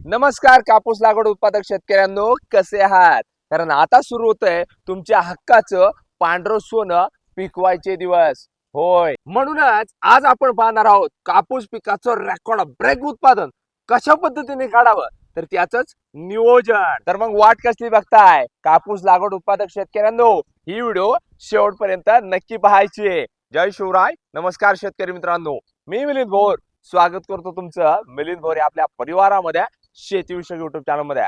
नमस्कार कापूस लागवड उत्पादक शेतकऱ्यांनो, कसे आहात? कारण आता सुरू होतंय तुमच्या हक्काचं पांढरं सोनं पिकवायचे दिवस. होय, म्हणूनच आज आपण पाहणार आहोत कापूस पिकाचं रेकॉर्ड ब्रेक उत्पादन कशा पद्धतीने काढावं, तर त्याचंच नियोजन. तर मग वाट कसली बघताय कापूस लागवड उत्पादक शेतकऱ्यांनो? ही व्हिडिओ शेवटपर्यंत नक्की पाहायची आहे. जय शिवराय, नमस्कार शेतकरी मित्रांनो, मी मिलिंद भोर स्वागत करतो तुमचं मिलिंद भोर या आपल्या परिवारामध्ये शेतीविषयक युट्यूब चॅनल मध्ये.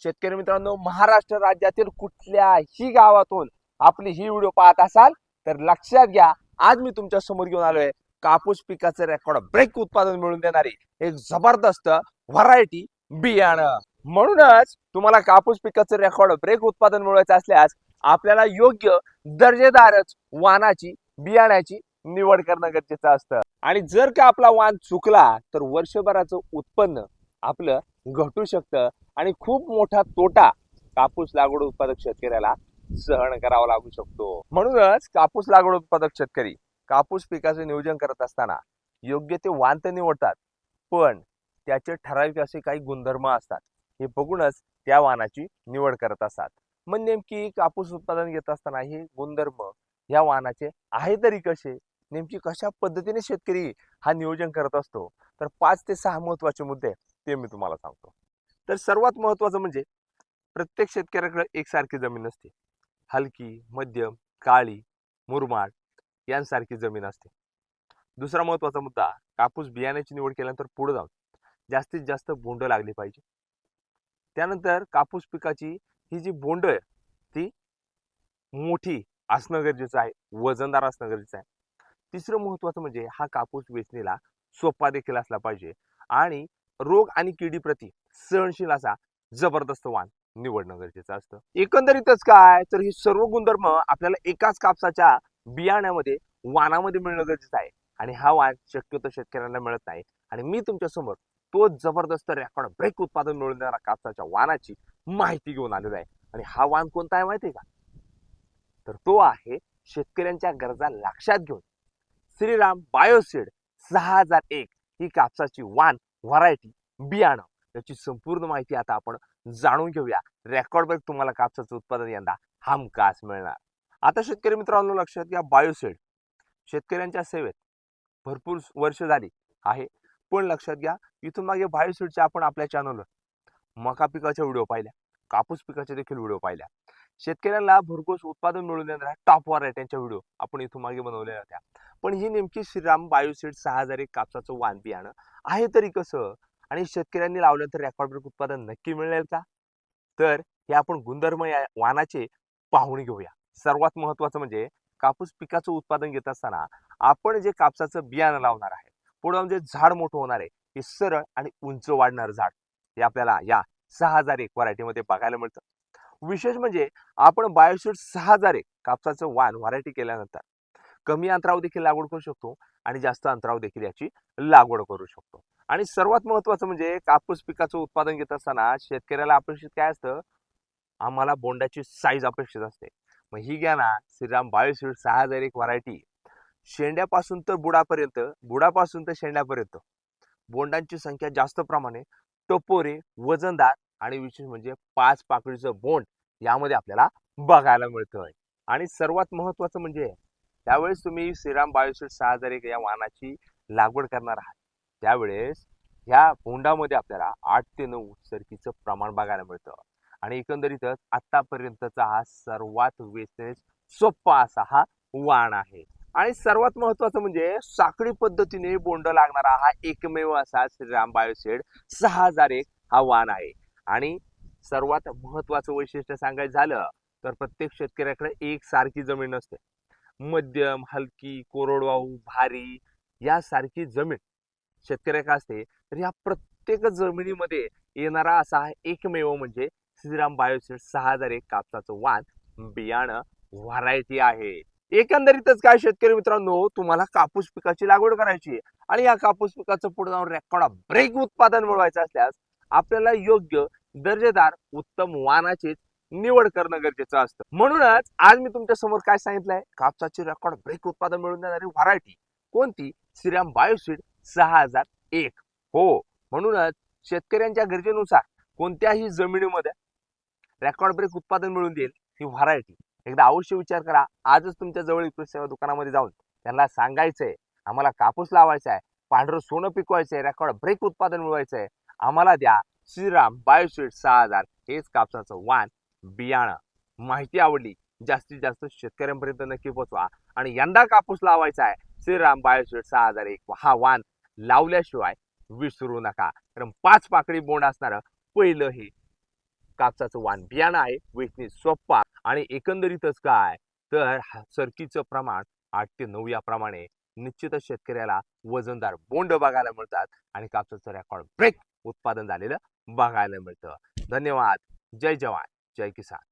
शेतकरी मित्रांनो, महाराष्ट्र राज्यातील कुठल्याही गावातून आपली ही व्हिडिओ पाहत असाल तर लक्षात घ्या, आज मी तुमच्या समोर घेऊन आलोय कापूस पिकाचे रेकॉर्ड ब्रेक उत्पादन मिळवून देणारी एक जबरदस्त व्हरायटी बियाणं. म्हणूनच तुम्हाला कापूस पिकाचे रेकॉर्ड ब्रेक उत्पादन मिळवायचं असल्यास आपल्याला योग्य दर्जेदारच वाणाची बियाण्याची निवड करणं गरजेचं असतं. आणि जर का आपला वाण चुकला तर वर्षभराचं उत्पन्न आपलं घटू शकतं आणि खूप मोठा तोटा कापूस लागवड उत्पादक शेतकऱ्याला सहन करावा लागू शकतो. म्हणूनच कापूस लागवड उत्पादक शेतकरी कापूस पिकाचे नियोजन करत असताना योग्य ते वाण तर निवडतात, पण त्याचे ठराविक असे काही गुणधर्म असतात, हे बघूनच त्या वाणाची निवड करत असतात. मग नेमकी कापूस उत्पादन घेत असताना हे गुणधर्म या वाणाचे आहे तरी कसे, नेमकी कशा पद्धतीने शेतकरी हा नियोजन करत असतो, तर 5 ते 6 महत्वाचे मुद्दे ते मी तुम्हाला सांगतो. तर सर्वात महत्वाचं म्हणजे प्रत्येक शेतकऱ्याकडे एकसारखी जमीन नसते. हलकी, मध्यम, काळी, मुरमाड यांसारखी जमीन असते. दुसरा महत्वाचा मुद्दा, कापूस बियाण्याची निवड केल्यानंतर पुढे जाऊन जास्तीत जास्त बोंड लागली पाहिजे. त्यानंतर कापूस पिकाची ही जी बोंड आहे ती मोठी असणं गरजेचं आहे, वजनदार असणं गरजेचं आहे. तिसरं महत्वाचं म्हणजे हा कापूस वेचणीला सोपा देखील असला पाहिजे आणि रोग आणि किडीप्रती सहनशील असा जबरदस्त वाण निवडणं गरजेचं असतं. एकंदरीतच काय तर ही सर्व गुणधर्म आपल्याला एकाच कापसाच्या बियाण्यामध्ये वाणामध्ये मिळणं गरजेचं आहे आणि हा वाण शक्यतो शेतकऱ्यांना मिळत नाही. आणि मी तुमच्या समोर तो जबरदस्त रेकॉर्ड ब्रेक उत्पादन मिळवून देणारा कापसाच्या वाणाची माहिती घेऊन आलेलो आहे. आणि हा वाण कोणता आहे माहिती आहे का? तर तो आहे शेतकऱ्यांच्या गरजा लक्षात घेऊन श्रीराम बायोसीड 6001 ही कापसाची वाण व्हरायटी बियाणं. याची संपूर्ण माहिती आता आपण जाणून घेऊया. रेकॉर्ड ब्रेक तुम्हाला कापसाचं उत्पादन यंदा हमखास मिळणार. आता शेतकरी मित्रांनो लक्षात घ्या, बायोसीड शेतकऱ्यांच्या सेवेत भरपूर वर्ष झाली आहे. पण लक्षात घ्या, इथून मागे बायोसीडच्या आपण आपल्या चॅनलवर मका पिकाच्या व्हिडिओ पाहिल्या, कापूस पिकाचे देखील व्हिडिओ पाहिल्या. शेतकऱ्यांना भरघोस उत्पादन मिळवून देणाऱ्या टॉप व्हरायटीच्या व्हिडिओ आपण इथून मागे बनवलेल्या होत्या. पण ही नेमकी श्रीराम बायोसीड 6001 कापसाचं वाण बियाणं आहे तरी कसं, आणि शेतकऱ्यांनी लावल्यानंतर रेकॉर्ड ब्रेक उत्पादन नक्की मिळेल का? तर हे आपण गुणधर्म या वाणाचे पाहून घेऊया. सर्वात महत्वाचं म्हणजे कापूस पिकाचं उत्पादन घेत असताना आपण जे कापसाचं बियाणं लावणार आहे, पुढे म्हणजे झाड मोठं होणार आहे, हे सरळ आणि उंच वाढणार झाड हे आपल्याला या 6001 व्हरायटीमध्ये बघायला मिळतं. विशेष म्हणजे आपण बायोसीड 6001 कापसाचं वाण व्हरायटी केल्यानंतर कमी अंतरावर देखील लागवड करू शकतो आणि जास्त अंतरावर देखील याची लागवड करू शकतो. आणि सर्वात महत्वाचं म्हणजे कापूस पिकाचं उत्पादन घेत असताना शेतकऱ्याला अपेक्षित काय असतं, आम्हाला बोंडाची साईज अपेक्षित असते. मग ही घ्या ना श्रीराम बायोसीड 6001 व्हरायटी, शेंड्यापासून तर बुडापर्यंत, बुडापासून तर शेंड्यापर्यंत बोंडांची संख्या जास्त प्रमाणे, टपोरे, वजनदार आणि विशेष म्हणजे 5 पाकळीचं बोंड यामध्ये आपल्याला बघायला मिळतंय. आणि सर्वात महत्वाचं म्हणजे त्यावेळेस तुम्ही श्रीराम बायोसीड 6001 या वाणाची लागवड करणार आहात त्यावेळेस ह्या बोंडामध्ये आपल्याला 8 ते 9 उत्सर्गीचं प्रमाण बघायला मिळतं. आणि एकंदरीतच आतापर्यंतचा हा सर्वात वेचणीस सोपा असा हा वाण आहे. आणि सर्वात महत्वाचं म्हणजे साखळी पद्धतीने बोंड लागणारा हा एकमेव असा श्रीराम बायोसीड 6001 हा वाण आहे. आणि सर्वात महत्वाचं वैशिष्ट्य सांगायचं झालं तर प्रत्येक शेतकऱ्याकडे एक सारखी जमीन नसते. मध्यम, हलकी, कोरडवाहू, भारी यासारखी जमीन शेतकऱ्याकडे असते. तर या प्रत्येक जमिनीमध्ये येणारा असा एकमेव म्हणजे श्रीराम बायोसीड 6001 कापसाचं वाण बियाणं व्हरायटी आहे. एकंदरीतच काय शेतकरी मित्रांनो, तुम्हाला कापूस पिकाची लागवड करायची आहे आणि या कापूस पिकाचं पुढे जाऊन रेकॉर्ड ब्रेक उत्पादन मिळवायचं असल्यास आपल्याला योग्य दर्जेदार उत्तम वाणाची निवड करणं गरजेचं असतं. म्हणूनच आज मी तुमच्या समोर काय सांगितलंय, कापसाची रेकॉर्ड ब्रेक उत्पादन मिळवून देणारी व्हरायटी कोणती? श्रीराम बायोसीड 6001. हो, म्हणूनच शेतकऱ्यांच्या गरजेनुसार कोणत्याही जमिनीमध्ये रेकॉर्ड ब्रेक उत्पादन मिळवून देईल ही व्हरायटी एकदा अवश्य विचार करा. आजच तुमच्या जवळील कृषी सेवा दुकानामध्ये जाऊन त्यांना सांगायचंय आम्हाला कापूस लावायचा आहे, पांढरं सोनं पिकवायचंय, रेकॉर्ड ब्रेक उत्पादन मिळवायचंय, आम्हाला द्या श्रीराम बायोशीट 6000 हेच कापसाचं वाण बियाणं. माहिती आवडली जास्तीत जास्त शेतकऱ्यांपर्यंत नक्की पोहोचवा आणि यंदा कापूस लावायचा आहे श्रीराम बायोशीट 6001 हा वाण लावल्याशिवाय विसरू नका. कारण 5 पाकळी बोंड असणारं पहिलं हे कापसाचं वाण बियाणं आहे. वेचणी सोप्पा आणि एकंदरीतच काय तर सरकीचं प्रमाण 8 ते 9 याप्रमाणे निश्चितच शेतकऱ्याला वजनदार बोंड बघायला मिळतात आणि कापसाचं रेकॉर्ड ब्रेक उत्पादन झालेलं बघायला मिळतं. धन्यवाद. जय जवान जय किसान.